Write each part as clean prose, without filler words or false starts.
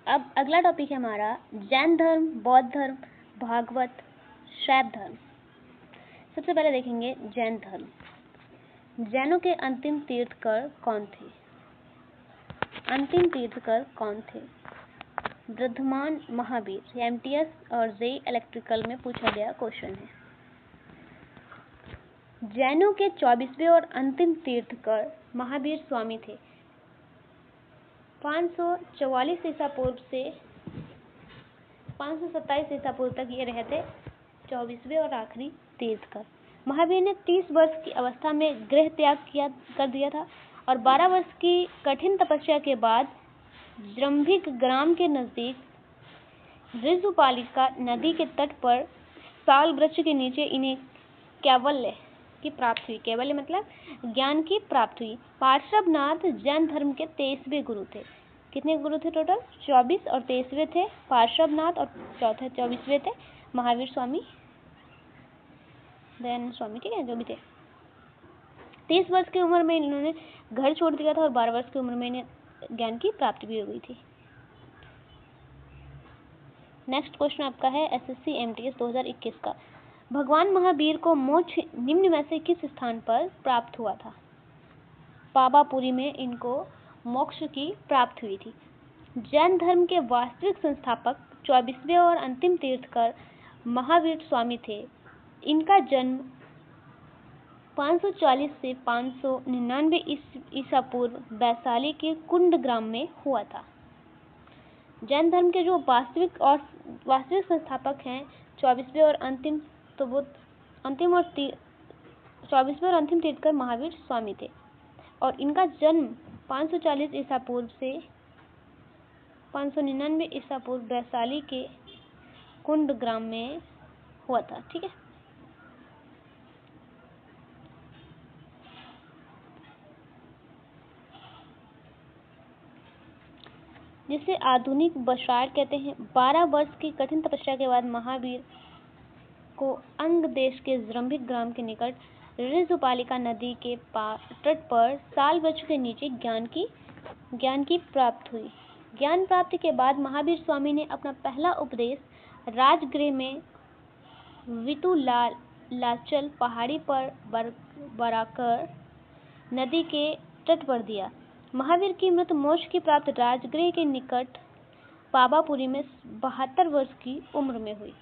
अब अगला टॉपिक है हमारा जैन धर्म, बौद्ध धर्म, भागवत, शैव धर्म। सबसे पहले देखेंगे जैन धर्म। जैनों के अंतिम तीर्थकर कौन थे? अंतिम तीर्थकर कौन थे? वर्धमान महावीर। एमटीएस और जेई इलेक्ट्रिकल में पूछा गया क्वेश्चन है। जैनों के 24वें और अंतिम तीर्थकर महावीर स्वामी थे। 544 ईसा पूर्व से 527 ईसा पूर्व तक ये रहे थे 24वें और आखिरी तीर्थकर। महावीर ने 30 वर्ष की अवस्था में गृह त्याग कर दिया था और 12 वर्ष की कठिन तपस्या के बाद जृंभिक ग्राम के नजदीक ऋजुपालिका नदी के तट पर साल वृक्ष के नीचे इन्हें कैवल्य की प्राप्ति हुई। कैवल्य मतलब ज्ञान की प्राप्ति हुई। पार्श्वनाथ जैन धर्म के 23वें गुरु थे। कितने गुरु थे टोटल? 24 और 23वें थे पार्श्वनाथ और चौथे 24वें थे महावीर स्वामी, दयानंद स्वामी, ठीक है, जो भी थे। 30 वर्ष की उम्र में इन्होंने घर छोड़ दिया था और 12 वर्ष की उम्र में इन्हें ज्ञान की प्राप्ति भी हो गई थी। नेक्स्ट क्वेश्चन आपका है एसएससी एमटीएस 2021 का। भगवान महावीर को मोक्ष निम्न में से किस स्थान पर प्राप्त हुआ था? पावापुरी में इनको मोक्ष की प्राप्ति हुई थी। जैन धर्म के वास्तविक संस्थापक 24वें और अंतिम तीर्थकर महावीर स्वामी थे। इनका जन्म 540 से 599 ईसा पूर्व वैशाली के कुंड ग्राम में हुआ था। जैन धर्म के जो वास्तविक संस्थापक हैं 24वें और अंतिम, तो वो अंतिम और 24वें और अंतिम तीर्थकर महावीर स्वामी थे और इनका जन्म 540 ईसा पूर्व से 599 ईसा पूर्व वैशाली के कुंड ग्राम में हुआ था। ठीक है, जिसे आधुनिक बशार कहते हैं। 12 वर्ष की कठिन तपस्या के बाद महावीर को अंग देश के जृंभिक ग्राम के निकट ऋजुपालिका नदी के तट पर साल वृक्ष के नीचे ज्ञान की प्राप्ति हुई। ज्ञान प्राप्ति के बाद महावीर स्वामी ने अपना पहला उपदेश राजगृह में वितुलाचल पहाड़ी पर बराकर नदी के तट पर दिया। महावीर की मृत मोक्ष की प्राप्ति राजगृह के निकट पावापुरी में 72 वर्ष की उम्र में हुई।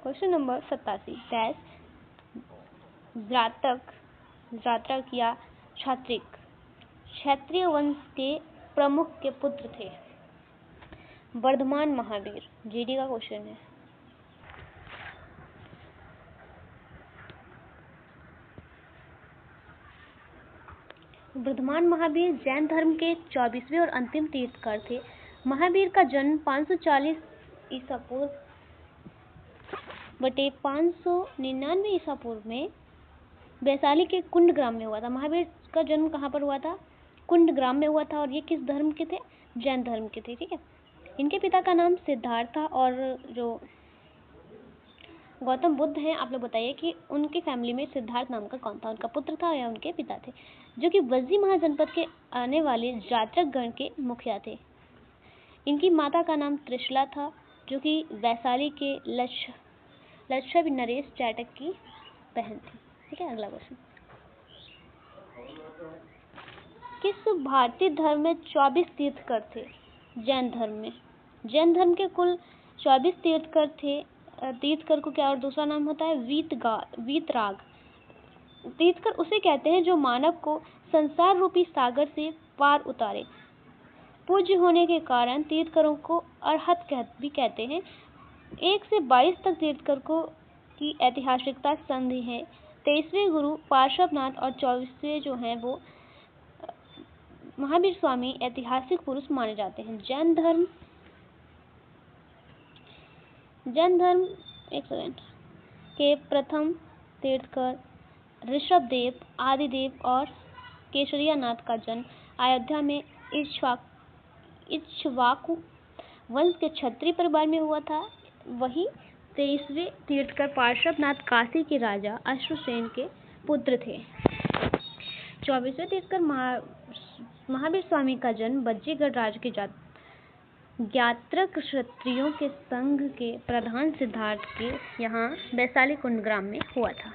Question number 87। डैश जातक या क्षत्रिय वंश के प्रमुख के पुत्र थे। वर्धमान महावीर, जीडी का क्वेश्चन है। वर्धमान महावीर जैन धर्म के 24वें और अंतिम तीर्थकर थे। महावीर का जन्म 540 ईसा पूर्व बटे 599 ईसा पूर्व में वैशाली के कुंड ग्राम में हुआ था। महावीर का जन्म कहाँ पर हुआ था? कुंड ग्राम में हुआ था और ये किस धर्म के थे? जैन धर्म के थे। ठीक है, इनके पिता का नाम सिद्धार्थ था और जो गौतम बुद्ध हैं, आप लोग बताइए कि उनकी फैमिली में सिद्धार्थ नाम का कौन था? उनका पुत्र था या उनके पिता थे? जो कि वज्जी महाजनपद के आने वाले जातक गण के मुखिया थे। इनकी माता का नाम त्रिशला था जो कि वैशाली के लच्छवी नरेश जाटक की बहन थी। ठीक है, अगला क्वेश्चन। किस भारतीय धर्म में 24 तीर्थकर थे? जैन धर्म में। जैन धर्म के कुल 24 तीर्थकर थे। तीर्थकर को क्या और दूसरा नाम होता है? वीतराग। तीर्थकर उसे कहते हैं जो मानव को संसार रूपी सागर से पार उतारे। पूज्य होने के कारण तीर्थकरों को अरहत भी कहते हैं। 1 से 22 तक तीर्थकर की ऐतिहासिकता संधि है। 23वें गुरु पार्श्वनाथ और 24वें जो हैं वो महावीर स्वामी ऐतिहासिक पुरुष माने जाते हैं। जैन धर्म के प्रथम तीर्थकर ऋषभदेव, आदिदेव और केशरियानाथ का जन्म अयोध्या में इक्ष्वाकु वंश के क्षत्रिय परिवार में हुआ था। वहीं 23वें तीर्थकर पार्श्वनाथ काशी के राजा अश्वसेन के पुत्र थे। 24वें तीर्थकर महावीर स्वामी का जन्म बज्जीगढ़ राज्य के ज्ञात्रक क्षत्रियों के संघ के प्रधान सिद्धार्थ के यहाँ वैशाली कुंड ग्राम में हुआ था।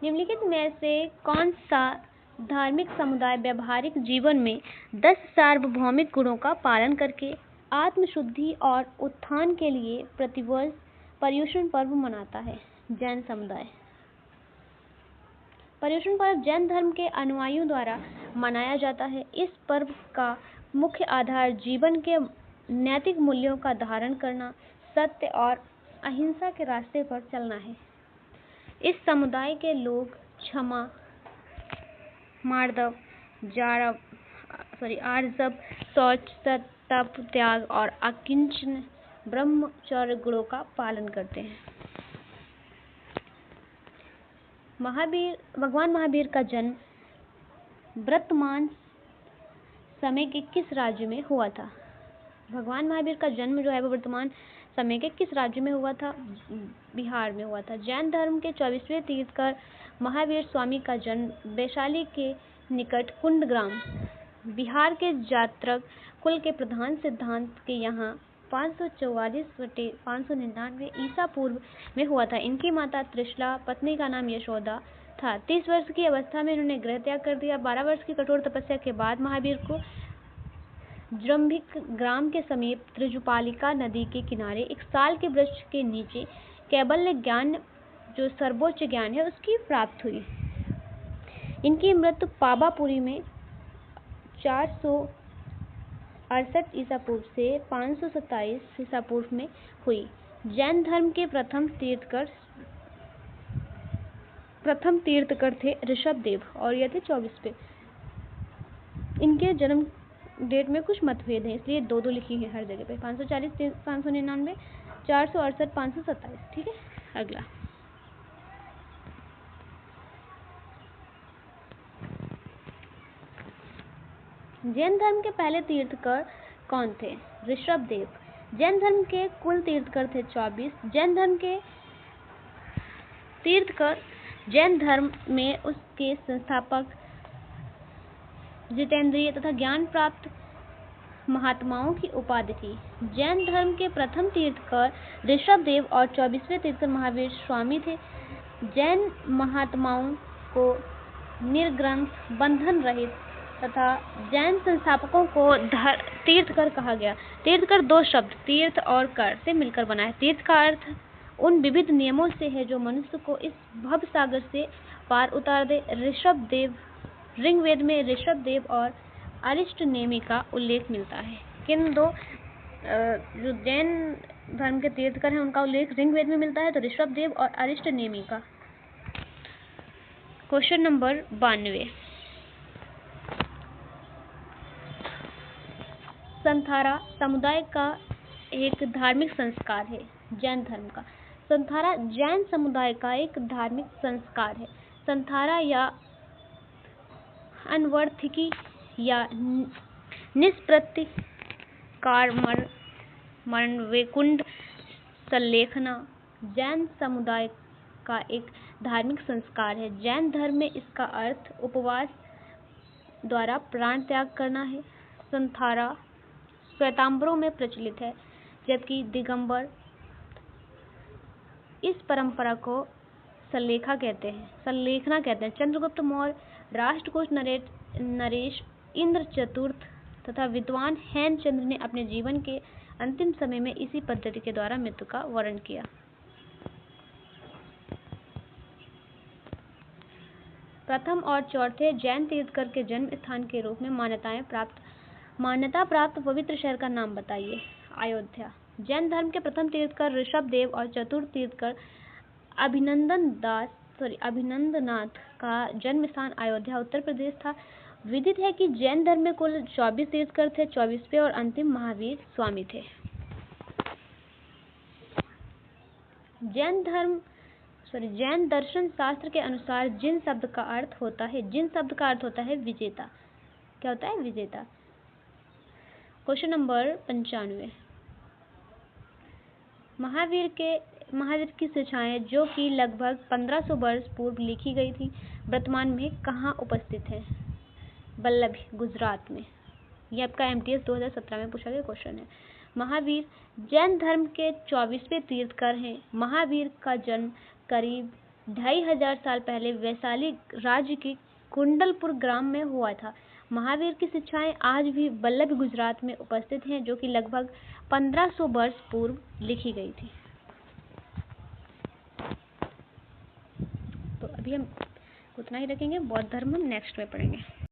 निम्नलिखित में से कौन सा धार्मिक समुदाय व्यवहारिक जीवन में 10 सार्वभौमिक गुणों का पालन करके आत्मशुद्धि और उत्थान के लिए प्रतिवर्ष पर्युषण पर्व मनाता है? जैन समुदाय। पर्युषण पर्व जैन धर्म के अनुयायियों द्वारा मनाया जाता है। इस पर्व का मुख्य आधार जीवन के नैतिक मूल्यों का धारण करना, सत्य और अहिंसा के रास्ते पर चलना है। इस समुदाय के लोग क्षमा, मार्दव, आर्जव, शौच, सत, तप, त्याग और अकिंचन ब्रह्मचर्य गुणों का पालन करते हैं। भगवान महावीर का जन्म वर्तमान समय के किस राज्य में हुआ था? भगवान महावीर का जन्म जो है वो वर्तमान समय के किस राज्य में हुआ था? बिहार में हुआ था। जैन धर्म के 24वें तीर्थकर महावीर स्वामी का जन्म वैशाली के निकट कुंड ग्राम, बिहार के जात्रक कुल के प्रधान सिद्धांत के यहाँ 544/599 ईसा पूर्व में हुआ था। इनकी माता त्रिशला, पत्नी का नाम यशोदा था। 30 वर्ष की अवस्था में इन्होंने गृह त्याग कर दिया। 12 वर्ष की कठोर तपस्या के बाद महावीर को जृंभिक ग्राम के समीप त्रिजुपालिका नदी के किनारे एक साल के वृक्ष के नीचे कैवल्य ज्ञान, जो सर्वोच्च ज्ञान है, उसकी प्राप्त हुई। इनकी मृत्यु पावापुरी में 468 ईसा पूर्व से 527 ईसा पूर्व में हुई। जैन धर्म के प्रथम तीर्थकर थे ऋषभदेव और यह थे 24वें। इनके जन्म डेट में कुछ मतभेद हैं, इसलिए 2-2 लिखी है हर जगह पे। 540, 599, 468, 527। ठीक है। अगला जैन धर्म के पहले तीर्थकर कौन थे? ऋषभदेव। जैन धर्म के कुल तीर्थकर थे 24। जैन धर्म के तीर्थकर जैन धर्म में उसके संस्थापक, जितेंद्रिय तथा ज्ञान प्राप्त महात्माओं की उपाधि थी। जैन धर्म के प्रथम तीर्थकर ऋषभदेव और 24वें तीर्थकर महावीर स्वामी थे। जैन महात्माओं को निर्ग्रंथ, बंधन रहित तथा जैन संस्थापकों को तीर्थकर कहा गया। तीर्थकर 2 शब्द तीर्थ और कर से मिलकर बना है। तीर्थ का अर्थ उन विविध नियमों से है जो मनुष्य को इस भव सागर से पार उतार दे। ऋषभदेव, ऋग्वेद में ऋषभदेव और अरिष्ट नेमि का उल्लेख मिलता है। किन 2 जो जैन धर्म के तीर्थकर हैं उनका उल्लेख ऋग्वेद में मिलता है, तो ऋषभदेव और अरिष्ट नेमि का। Question number 92। संथारा समुदाय का एक धार्मिक संस्कार है। जैन धर्म का संथारा जैन समुदाय का एक धार्मिक संस्कार है। संथारा या अनवर्थकी या निष्प्रतिकार मरण वैकुंठ संलेखना जैन समुदाय का एक धार्मिक संस्कार है। जैन धर्म में इसका अर्थ उपवास द्वारा प्राण त्याग करना है। संथारा श्वेतांबरों में प्रचलित है, जबकि दिगंबर इस परंपरा को संलेखना कहते हैं। चंद्रगुप्त मौर्य, राष्ट्रकूट नरेश, इंद्र चतुर्थ तथा विद्वान हेमचंद्र ने अपने जीवन के अंतिम समय में इसी पद्धति के द्वारा मृत्यु का वर्ण किया। प्रथम और चौथे जैन तीर्थकर के जन्म स्थान के रूप में मान्यता प्राप्त पवित्र शहर का नाम बताइए। अयोध्या। जैन धर्म के प्रथम तीर्थकर ऋषभदेव और चतुर्थ तीर्थकर अभिनंदनाथ का जन्म स्थान अयोध्या उत्तर प्रदेश था। विदित है कि जैन धर्म में कुल 24 तीर्थकर थे। 24वें और अंतिम महावीर स्वामी थे। जैन दर्शन शास्त्र के अनुसार जिन शब्द का अर्थ होता है विजेता। क्या होता है? विजेता। क्वेश्चन नंबर 95, महावीर की शिक्षाएं जो कि लगभग 1500 वर्ष पूर्व लिखी गई थी, वर्तमान में कहाँ उपस्थित है? वल्लभी, गुजरात में। ये आपका एमटीएस 2017 में पूछा गया क्वेश्चन है। महावीर जैन धर्म के 24वें तीर्थकर हैं। महावीर का जन्म करीब 2500 साल पहले वैशाली राज्य के कुंडलपुर ग्राम में हुआ था। महावीर की शिक्षाएं आज भी वल्लभी, गुजरात में उपस्थित हैं, जो कि लगभग 1500 वर्ष पूर्व लिखी गई थी। तो अभी हम उतना ही रखेंगे, बौद्ध धर्म हम नेक्स्ट में पढ़ेंगे।